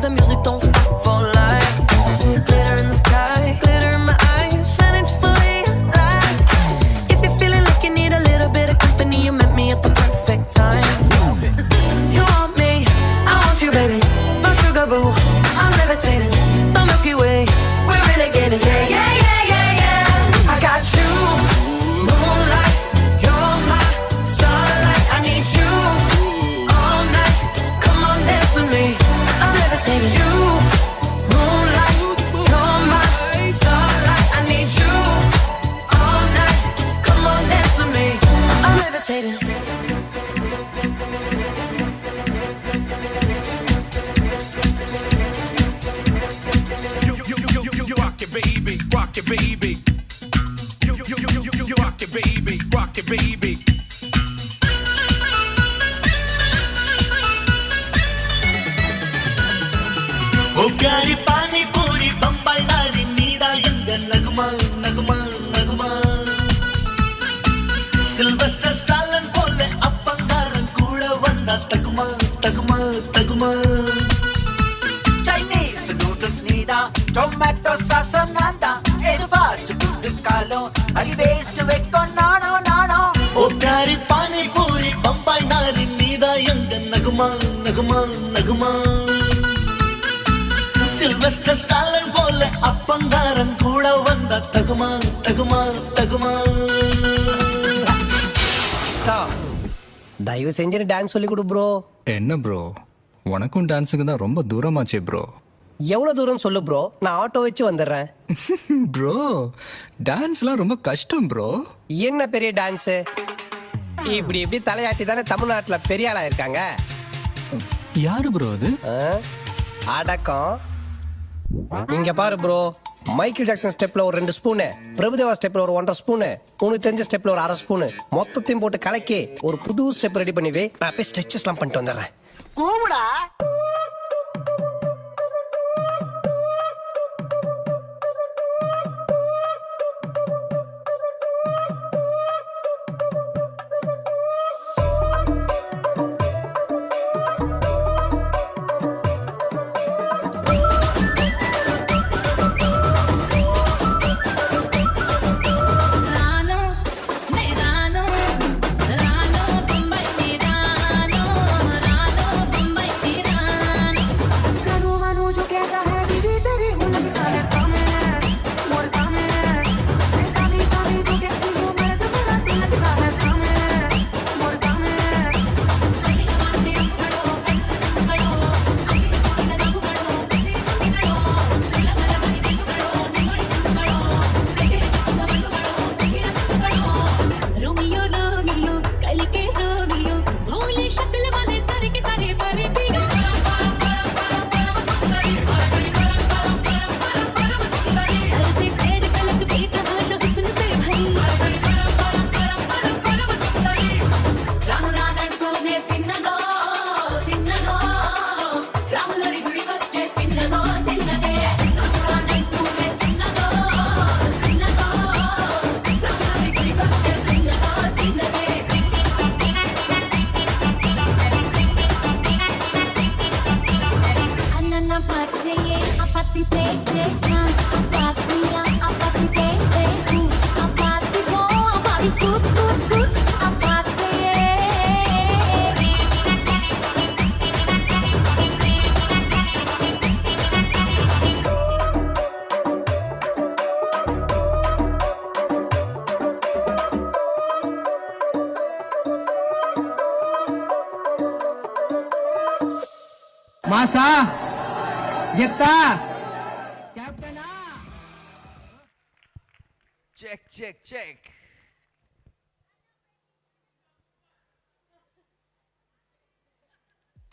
the music don't stop for life. Glitter in the sky, glitter in my eyes, shining just the way you like. If you're feeling like you need a little bit of company, you met me at the perfect time. You want me, I want you, baby. My sugar boo, I'm levitating. The Milky Way, we're renegading. Yeah, yeah, yeah, yeah, yeah. I got you, moonlight. You're my starlight. I need you all night. Come on, dance with me. I'm levitating. You, moonlight. You're my starlight. I need you all night. Come on, dance with me. I'm levitating. Baby, rock it, baby. You rock it, baby, rock it, baby. ओ प्यारी पानी पूरी बम्बई नारी नीदा young नगमा नगमा नगमा Sylvester स्टालन போல அப்பங்காரன் கூட வந்தா தகுமா தகுமா தகுமா Chinese noodles nida tomato sauce nanda edu fast food kalo adi waste vekko nano nano ओ प्यारी पानी पूरी बम्बई नारी नीदा यंग नगमा नगमा नगमा सिल्वेस्टर स्टालन போல அப்பங்காரன் கூட வந்தா தகுமா தகுமா தகுமா ஸ்டாப். தயவு செஞ்சு டான்ஸ் சொல்லி கொடு ப்ரோ. என்ன ப்ரோ, உனக்கும் டான்ஸுக்கு தான் ரொம்ப தூரமாச்சே ப்ரோ. எவ்வளோ தூரம் சொல்லு ப்ரோ, நான் ஆட்டோ வச்சு வந்துடுறேன். ப்ரோ டான்ஸ்லாம் ரொம்ப கஷ்டம் ப்ரோ. என்ன பெரிய டான்ஸு, இப்படி இப்படி தலையாட்டி தானே தமிழ்நாட்டில் பெரிய ஆளாக இருக்காங்க. யாரு ப்ரோ அது? அடக்கம். இங்க பாரு ப்ரோ, மைக்கேல் ஜாக்சன் ஸ்டெப்ல ஒரு 2 ஸ்பூனு, பிரபுதேவா ஸ்டெப்ல ஒரு 1.5 ஸ்பூனு, உனக்கு தெரிஞ்ச ஸ்டெப்ல ஒரு 1/2 ஸ்பூனு மொத்தத்தையும் போட்டு கலக்கி ஒரு புது ஸ்டெப் ரெடி பண்ணி வை. நான் போய் ஸ்ட்ரெச்சஸ்லாம் பண்ணிட்டு வந்துடுறேன். கூமுடா மாசா கெத்தா கேப்டனா Check, check, check.